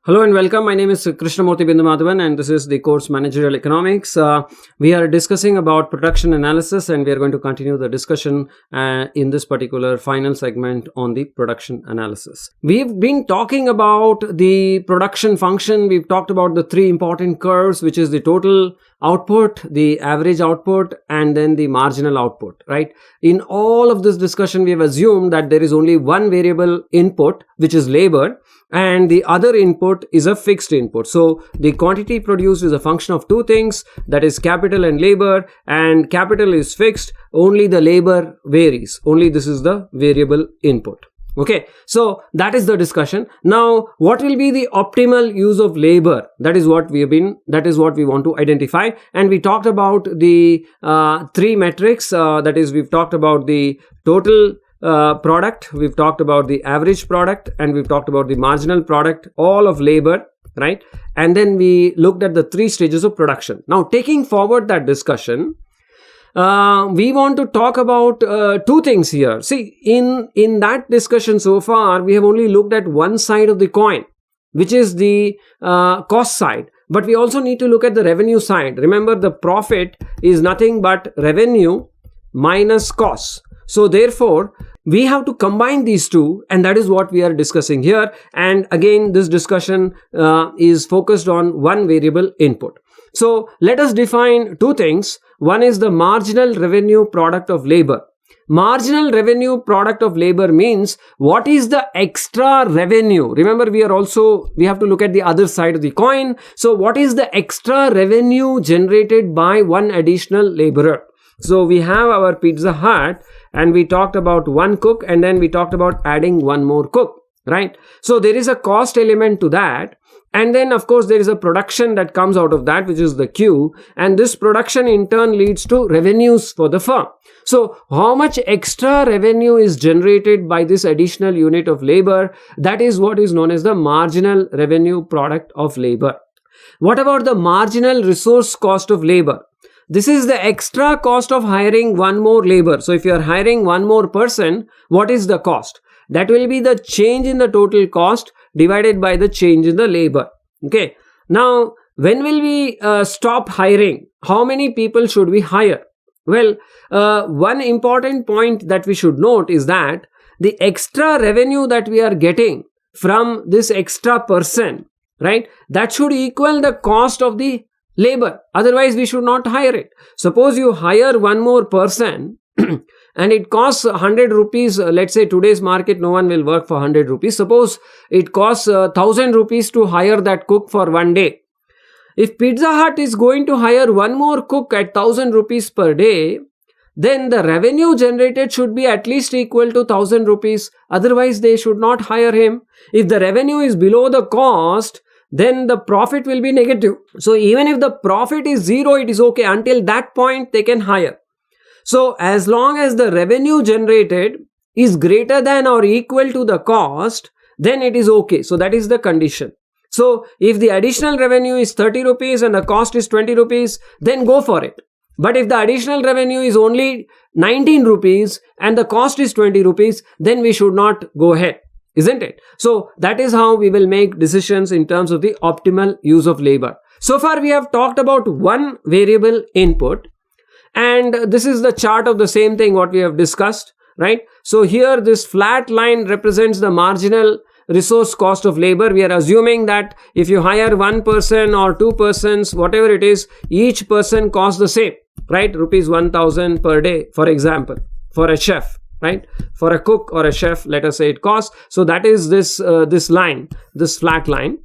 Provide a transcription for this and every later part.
Hello and welcome. My name is Krishnamurthy Bindumadhavan and this is the course Managerial Economics. We are discussing about production analysis and we are going to continue the discussion in this particular final segment on the production analysis. We've been talking about the production function. We've talked about the three important curves, which is the total output, the average output, and then the marginal output, right? In all of this discussion, we have assumed that there is only one variable input, which is labor, and the other input is a fixed input. So the quantity produced is a function of two things, that is capital and labor, and capital is fixed, only the labor varies, only this is the variable input. Okay, so that is the discussion. Now, what will be the optimal use of labor? That is what we want to identify. And we talked about the three metrics, that is, we've talked about the total product, we've talked about the average product, and we've talked about the marginal product, all of labor, right? And then we looked at the three stages of production. Now, taking forward that discussion, we want to talk about two things here. See, in that discussion so far, we have only looked at one side of the coin, which is the cost side. But we also need to look at the revenue side. Remember, the profit is nothing but revenue minus costs. So therefore, we have to combine these two, and that is what we are discussing here. And again, this discussion is focused on one variable input. So let us define two things. One is the marginal revenue product of labor. Marginal revenue product of labor means what is the extra revenue. Remember, we have to look at the other side of the coin. So what is the extra revenue generated by one additional laborer? So we have our Pizza Hut and we talked about one cook and then we talked about adding one more cook, right? So there is a cost element to that. And then, of course, there is a production that comes out of that, which is the Q. And this production in turn leads to revenues for the firm. So how much extra revenue is generated by this additional unit of labor? That is what is known as the marginal revenue product of labor. What about the marginal resource cost of labor? This is the extra cost of hiring one more labor. So if you are hiring one more person, what is the cost? That will be the change in the total cost divided by the change in the labor. Okay. Now, when will we stop hiring? How many people should we hire? Well, one important point that we should note is that the extra revenue that we are getting from this extra person, right, that should equal the cost of the labor. Otherwise, we should not hire it. Suppose you hire one more person and it costs 100 rupees. Let's say today's market, no one will work for 100 rupees. Suppose it costs 1000 rupees to hire that cook for one day. If Pizza Hut is going to hire one more cook at 1000 rupees per day, then the revenue generated should be at least equal to 1000 rupees. Otherwise, they should not hire him. If the revenue is below the cost, then the profit will be negative. So even if the profit is zero, it is okay. Until that point, they can hire. So as long as the revenue generated is greater than or equal to the cost, then it is okay. So that is the condition. So if the additional revenue is 30 rupees and the cost is 20 rupees, then go for it. But if the additional revenue is only 19 rupees and the cost is 20 rupees, then we should not go ahead. Isn't it? So that is how we will make decisions in terms of the optimal use of labor. So far we have talked about one variable input, and this is the chart of the same thing what we have discussed, right? So here this flat line represents the marginal resource cost of labor. We are assuming that if you hire one person or two persons, whatever it is, each person costs the same, right? Rupees 1000 per day, for example, for a chef. Right? For a cook or a chef, let us say it costs. So that is this line, this flat line.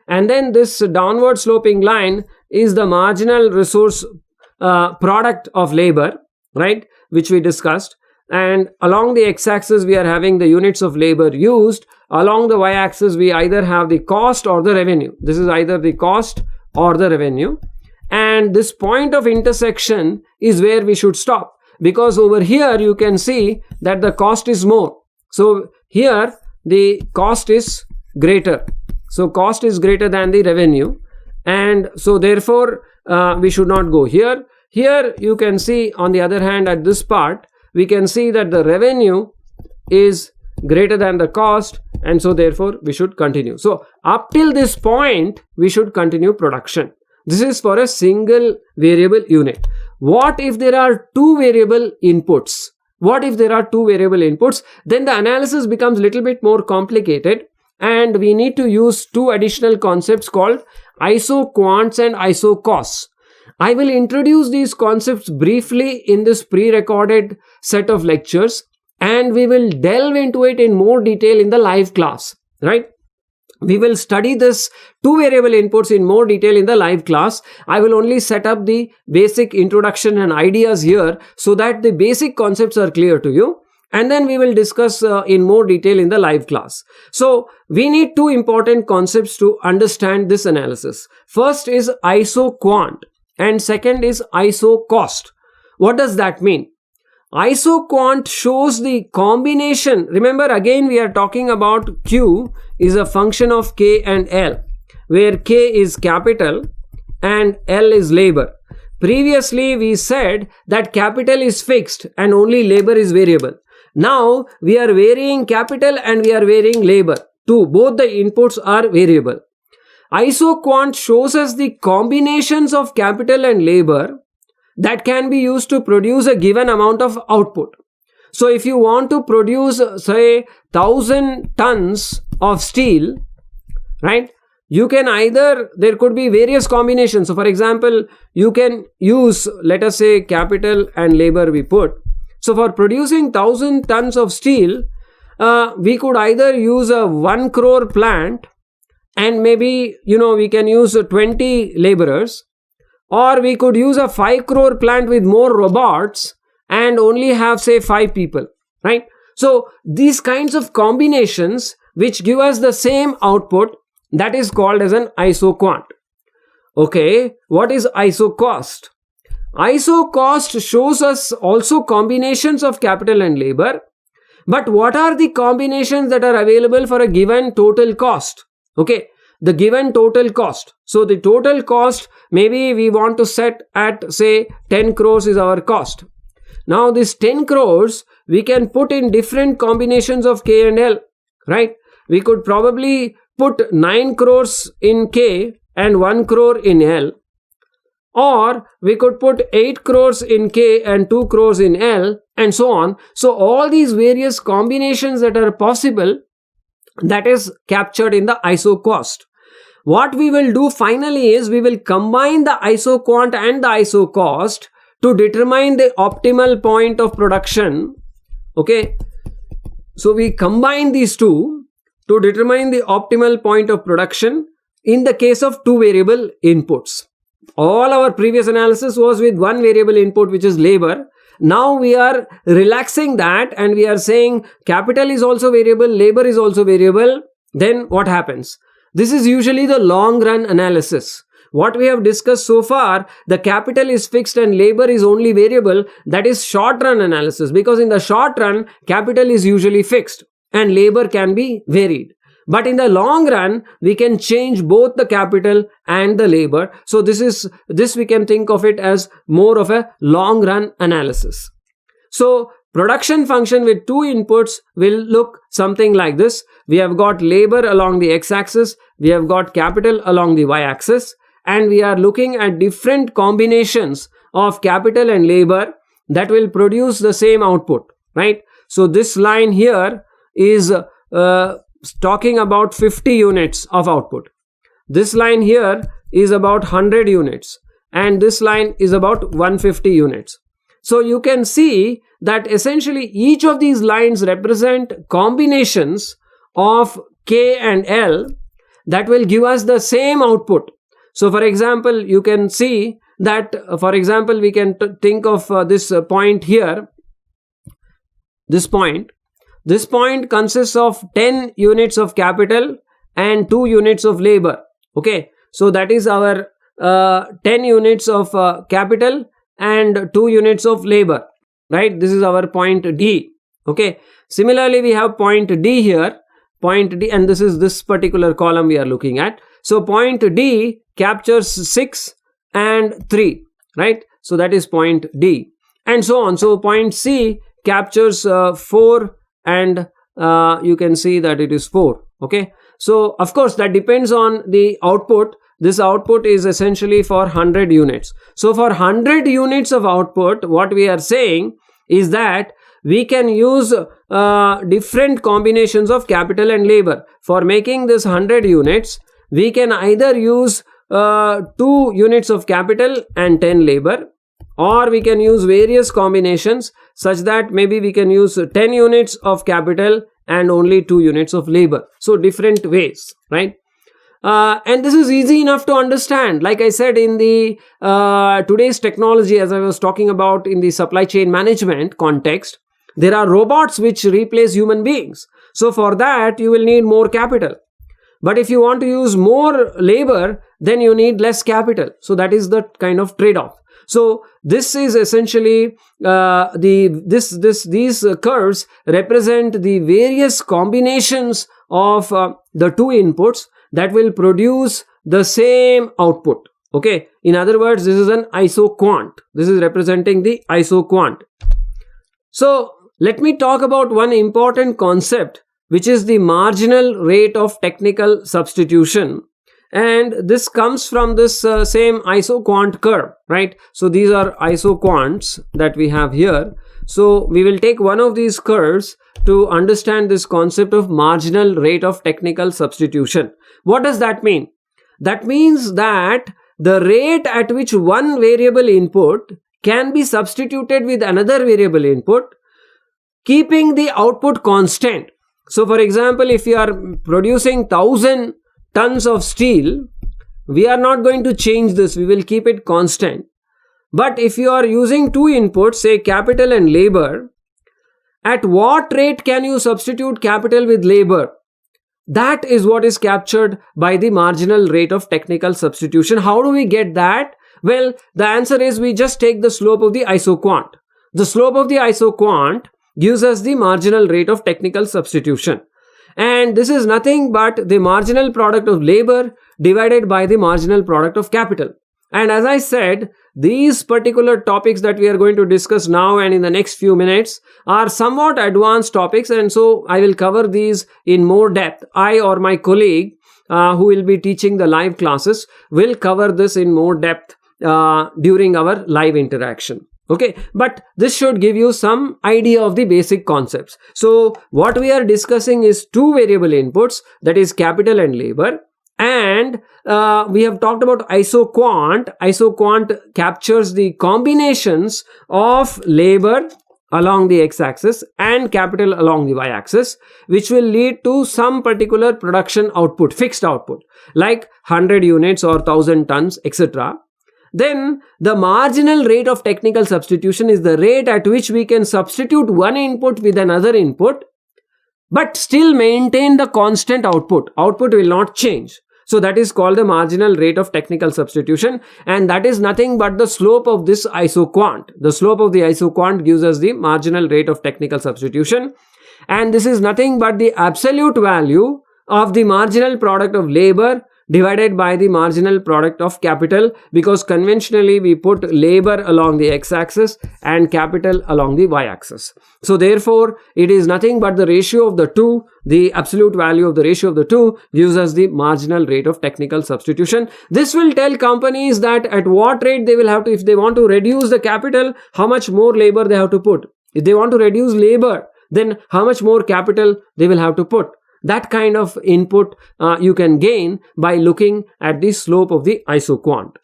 And then this downward sloping line is the marginal resource product of labor, right? Which we discussed. And along the x-axis, we are having the units of labor used. Along the y-axis, we either have the cost or the revenue. This is either the cost or the revenue. And this point of intersection is where we should stop. Because over here you can see that the cost is more. So here the cost is greater. So cost is greater than the revenue. And so therefore we should not go here. Here you can see, on the other hand, at this part, we can see that the revenue is greater than the cost, and so therefore we should continue. So up till this point we should continue production. This is for a single variable unit. What if there are two variable inputs? What if there are two variable inputs? Then the analysis becomes a little bit more complicated, and we need to use two additional concepts called isoquants and isocosts. I will introduce these concepts briefly in this pre-recorded set of lectures, and we will delve into it in more detail in the live class, right? We will study this two variable inputs in more detail in the live class. I will only set up the basic introduction and ideas here so that the basic concepts are clear to you. And then we will discuss in more detail in the live class. So we need two important concepts to understand this analysis. First is isoquant and second is isocost. What does that mean? Isoquant shows the combination. Remember, again we are talking about Q is a function of K and L, where K is capital and L is labor. Previously we said that capital is fixed and only labor is variable. Now we are varying capital and we are varying labor too. Both the inputs are variable. Isoquant shows us the combinations of capital and labor that can be used to produce a given amount of output. So if you want to produce, say, 1,000 tons of steel, right, you can either, there could be various combinations. So for example, you can use, let us say, capital and labor we put. So for producing 1,000 tons of steel, we could either use a 1 crore plant and maybe, we can use 20 laborers, or we could use a 5 crore plant with more robots and only have, say, 5 people, right? So these kinds of combinations which give us the same output, that is called as an isoquant. Okay, what is isocost? Isocost shows us also combinations of capital and labor, but what are the combinations that are available for a given total cost? Okay, the given total cost. So the total cost, maybe we want to set at, say, 10 crores is our cost. Now this 10 crores we can put in different combinations of K and L, right? We could probably put 9 crores in K and 1 crore in L, or we could put 8 crores in K and 2 crores in L, and so on. So all these various combinations that are possible, that is captured in the isocost. What we will do finally is we will combine the isoquant and the isocost to determine the optimal point of production. Okay, so we combine these two to determine the optimal point of production in the case of two variable inputs. All our previous analysis was with one variable input, which is labor. Now we are relaxing that and we are saying capital is also variable, labor is also variable. Then what happens? This is usually the long run analysis. What we have discussed so far, the capital is fixed and labor is only variable. That is short run analysis, because in the short run, capital is usually fixed and labor can be varied. But in the long run, we can change both the capital and the labor. So this we can think of it as more of a long run analysis. So production function with two inputs will look something like this. We have got labor along the x-axis, we have got capital along the y-axis, and we are looking at different combinations of capital and labor that will produce the same output, right? So this line here is talking about 50 units of output. This line here is about 100 units, and this line is about 150 units. So you can see that essentially each of these lines represent combinations of K and L that will give us the same output. So for example, you can see that, for example, we can think of this point here. This point consists of 10 units of capital and 2 units of labor. Okay, so that is our 10 units of capital and 2 units of labor, right? This is our point D. Okay, similarly we have point D here, point D, and this is this particular column we are looking at. So point D captures 6 and 3, right? So that is point D, and so on. So point C captures 4 and you can see that it is 4. Okay, so of course that depends on the output. This output is essentially for 100 units. So for 100 units of output, what we are saying is that we can use different combinations of capital and labor. For making this 100 units, we can either use 2 units of capital and 10 labor, or we can use various combinations such that maybe we can use 10 units of capital and only 2 units of labor. So different ways, right? And this is easy enough to understand. Like I said, in the today's technology, as I was talking about in the supply chain management context, there are robots which replace human beings. So for that, you will need more capital. But if you want to use more labor, then you need less capital. So that is the kind of trade-off. So this is essentially these curves represent the various combinations of the 2 inputs that will produce the same output. Okay, in other words, this is an isoquant. This is representing the isoquant. So let me talk about one important concept, which is the marginal rate of technical substitution. And this comes from this same isoquant curve, right? So these are isoquants that we have here. So we will take one of these curves to understand this concept of marginal rate of technical substitution. What does that mean? That means that the rate at which one variable input can be substituted with another variable input, keeping the output constant. So for example, if you are producing 1000 tons of steel, we are not going to change this. We will keep it constant. But if you are using 2 inputs, say capital and labor, at what rate can you substitute capital with labor? That is what is captured by the marginal rate of technical substitution. How do we get that? Well, the answer is we just take the slope of the isoquant. The slope of the isoquant gives us the marginal rate of technical substitution. And this is nothing but the marginal product of labor divided by the marginal product of capital. And as I said, these particular topics that we are going to discuss now and in the next few minutes are somewhat advanced topics, and so I will cover these in more depth. I or my colleague who will be teaching the live classes will cover this in more depth during our live interaction. Okay, but this should give you some idea of the basic concepts. So what we are discussing is 2 variable inputs, that is capital and labor. And we have talked about isoquant. Isoquant captures the combinations of labor along the x-axis and capital along the y-axis, which will lead to some particular production output, fixed output, like 100 units or 1000 tons, etc. Then the marginal rate of technical substitution is the rate at which we can substitute one input with another input, but still maintain the constant output. Output will not change. So that is called the marginal rate of technical substitution, and that is nothing but the slope of this isoquant. The slope of the isoquant gives us the marginal rate of technical substitution, and this is nothing but the absolute value of the marginal product of labor divided by the marginal product of capital, because conventionally we put labor along the x-axis and capital along the y-axis. So therefore, it is nothing but the ratio of the two. The absolute value of the ratio of the two gives us the marginal rate of technical substitution. This will tell companies that at what rate they will have to, if they want to reduce the capital, how much more labor they have to put. If they want to reduce labor, then how much more capital they will have to put. That kind of input you can gain by looking at the slope of the isoquant.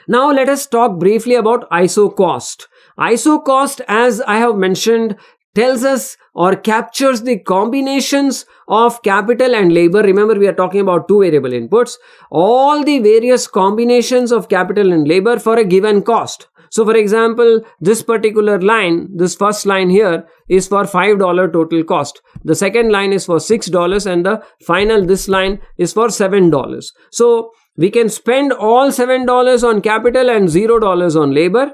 Now let us talk briefly about isocost. Isocost, as I have mentioned, tells us or captures the combinations of capital and labor. Remember, we are talking about 2 variable inputs. All the various combinations of capital and labor for a given cost. So for example, this particular line, this first line here is for $5 total cost. The second line is for $6, and the final, this line is for $7. So we can spend all $7 on capital and $0 on labor.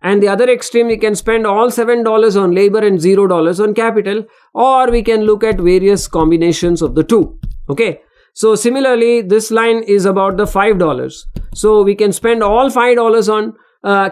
And the other extreme, we can spend all $7 on labor and $0 on capital, or we can look at various combinations of the two. Okay. So similarly, this line is about the $5. So we can spend all $5 on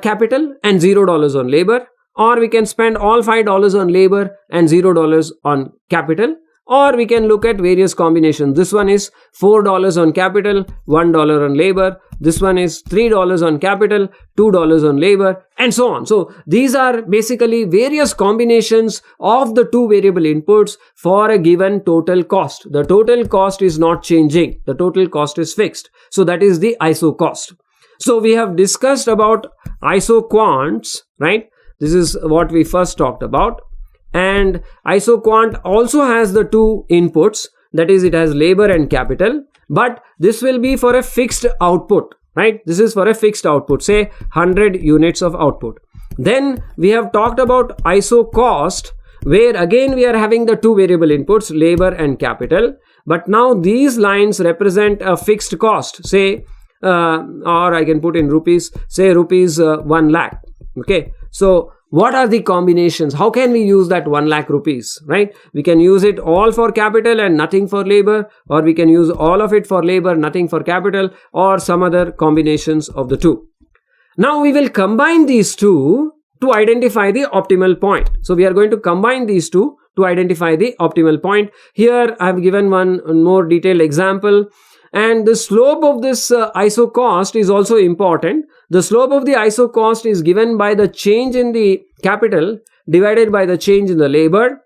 capital and $0 on labor, or we can spend all $5 on labor and $0 on capital, or we can look at various combinations. This one is $4 on capital, $1 on labor. This one is $3 on capital, $2 on labor, and so on. So these are basically various combinations of the two variable inputs for a given total cost. The total cost is not changing. The total cost is fixed. So that is the ISO cost. So we have discussed about ISO quants, right? This is what we first talked about. And ISO quant also has the two inputs, that is, it has labor and capital, but this will be for a fixed output, right? This is for a fixed output, say 100 units of output. Then we have talked about ISO cost, where again we are having the two variable inputs, labor and capital, but now these lines represent a fixed cost, say, or I can put in rupees, say rupees 1 lakh. Okay, so what are the combinations? How can we use that 1 lakh rupees, right? We can use it all for capital and nothing for labor, or we can use all of it for labor, nothing for capital, or some other combinations of the two. Now we will combine these two to identify the optimal point. So we are going to combine these two to identify the optimal point. Here I have given one more detailed example. And the slope of this ISO cost is also important. The slope of the ISO cost is given by the change in the capital divided by the change in the labor.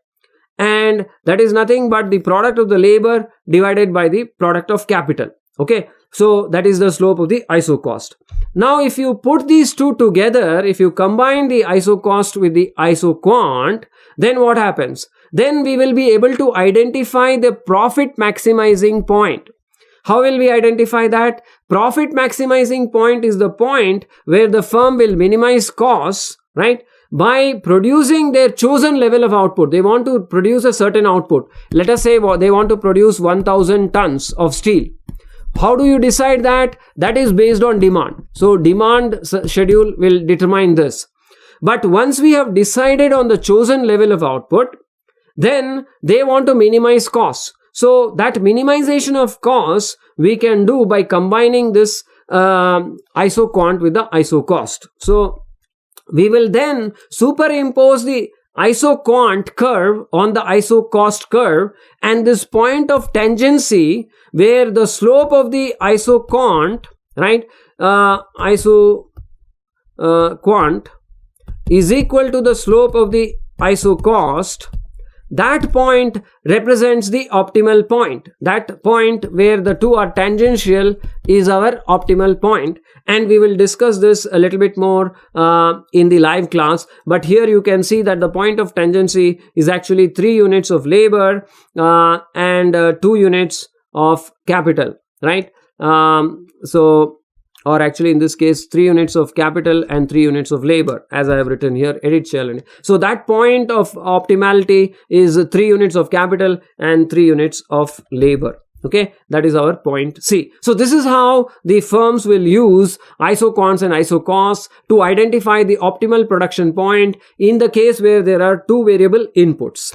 And that is nothing but the product of the labor divided by the product of capital. Okay, so that is the slope of the ISO cost. Now, if you put these two together, if you combine the ISO cost with the ISO quant, then what happens? Then we will be able to identify the profit maximizing point. How will we identify that? Profit maximizing point is the point where the firm will minimize costs, right? By producing their chosen level of output. They want to produce a certain output. Let us say they want to produce 1000 tons of steel. How do you decide that? That is based on demand. So demand schedule will determine this. But once we have decided on the chosen level of output, then they want to minimize costs. So that minimization of costs we can do by combining this ISO quant with the ISO cost. So we will then superimpose the ISO quant curve on the ISO cost curve, and this point of tangency where the slope of the ISO quant, right, ISO quant is equal to the slope of the ISO cost. That point represents the optimal point. That point where the two are tangential is our optimal point, and we will discuss this a little bit more in the live class. But here you can see that the point of tangency is actually 3 units of labor and 2 units of capital, right? Or actually in this case 3 units of capital and 3 units of labor, as I have written here, edit shell. So that point of optimality is 3 units of capital and 3 units of labor. Okay, that is our point C. So this is how the firms will use ISO quants and ISO costs to identify the optimal production point in the case where there are 2 variable inputs.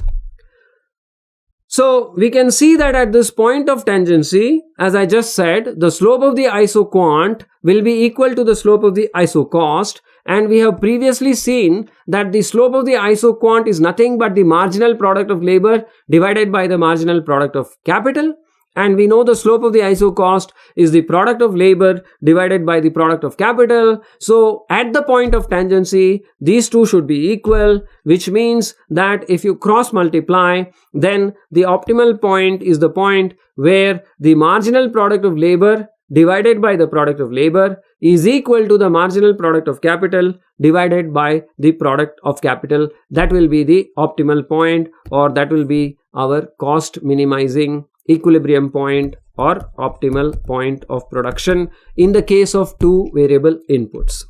So we can see that at this point of tangency, as I just said, the slope of the ISO quant will be equal to the slope of the ISO cost, and we have previously seen that the slope of the ISO quant is nothing but the marginal product of labor divided by the marginal product of capital, and we know the slope of the ISO cost is the product of labor divided by the product of capital. So at the point of tangency, these two should be equal, which means that if you cross multiply, then the optimal point is the point where the marginal product of labor divided by the product of labor is equal to the marginal product of capital divided by the product of capital. That will be the optimal point, or that will be our cost minimizing equilibrium point or optimal point of production in the case of 2 variable inputs.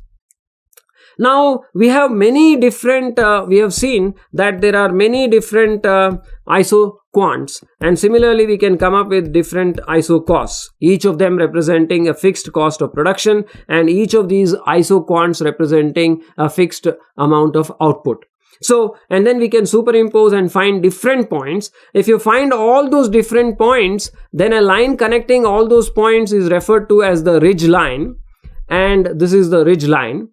Now we have many different, we have seen that there are many different ISO quants, and similarly we can come up with different ISO costs, each of them representing a fixed cost of production, and each of these ISO quants representing a fixed amount of output. So, and then we can superimpose and find different points. If you find all those different points, then a line connecting all those points is referred to as the ridge line, and this is the ridge line.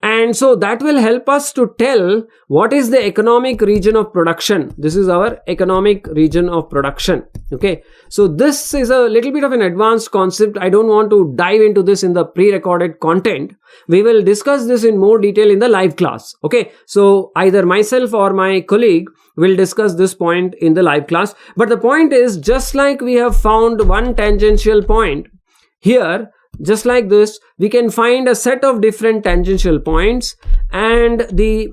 And so that will help us to tell what is the economic region of production. This is our economic region of production. Okay. So this is a little bit of an advanced concept. I don't want to dive into this in the pre-recorded content. We will discuss this in more detail in the live class. Okay. So either myself or my colleague will discuss this point in the live class. But the point is, just like we have found one tangential point here, just like this, we can find a set of different tangential points, and the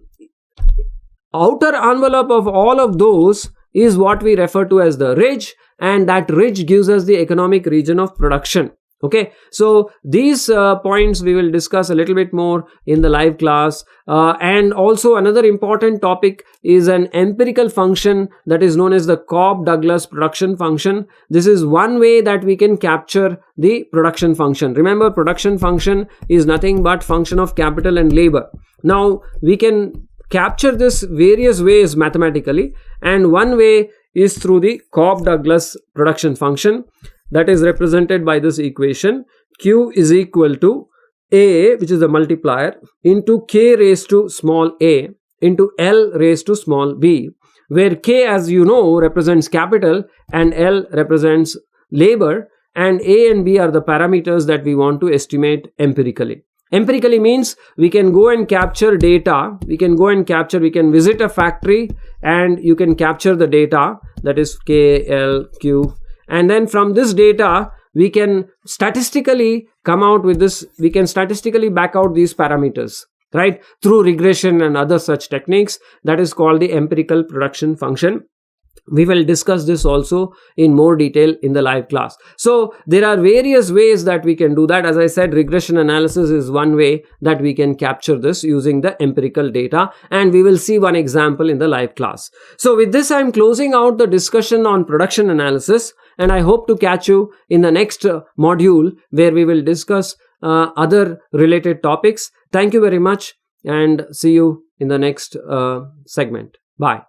outer envelope of all of those is what we refer to as the ridge, and that ridge gives us the economic region of production. Okay, so these points we will discuss a little bit more in the live class. And also another important topic is an empirical function that is known as the Cobb-Douglas production function. This is one way that we can capture the production function. Remember, production function is nothing but function of capital and labor. Now, we can capture this various ways mathematically, and one way is through the Cobb-Douglas production function, that is represented by this equation. Q is equal to A, which is the multiplier, into K raised to small a into L raised to small b, where K, as you know, represents capital and L represents labor, and A and B are the parameters that we want to estimate empirically. Empirically means we can go and capture data, we can visit a factory and you can capture the data, that is K, L, Q. And then from this data, we can statistically come out with this, we can statistically back out these parameters, right? Through regression and other such techniques. That is called the empirical production function. We will discuss this also in more detail in the live class. So there are various ways that we can do that. As I said, regression analysis is one way that we can capture this using the empirical data, and we will see one example in the live class. So with this, I'm closing out the discussion on production analysis, and I hope to catch you in the next module where we will discuss other related topics. Thank you very much, and see you in the next segment. Bye.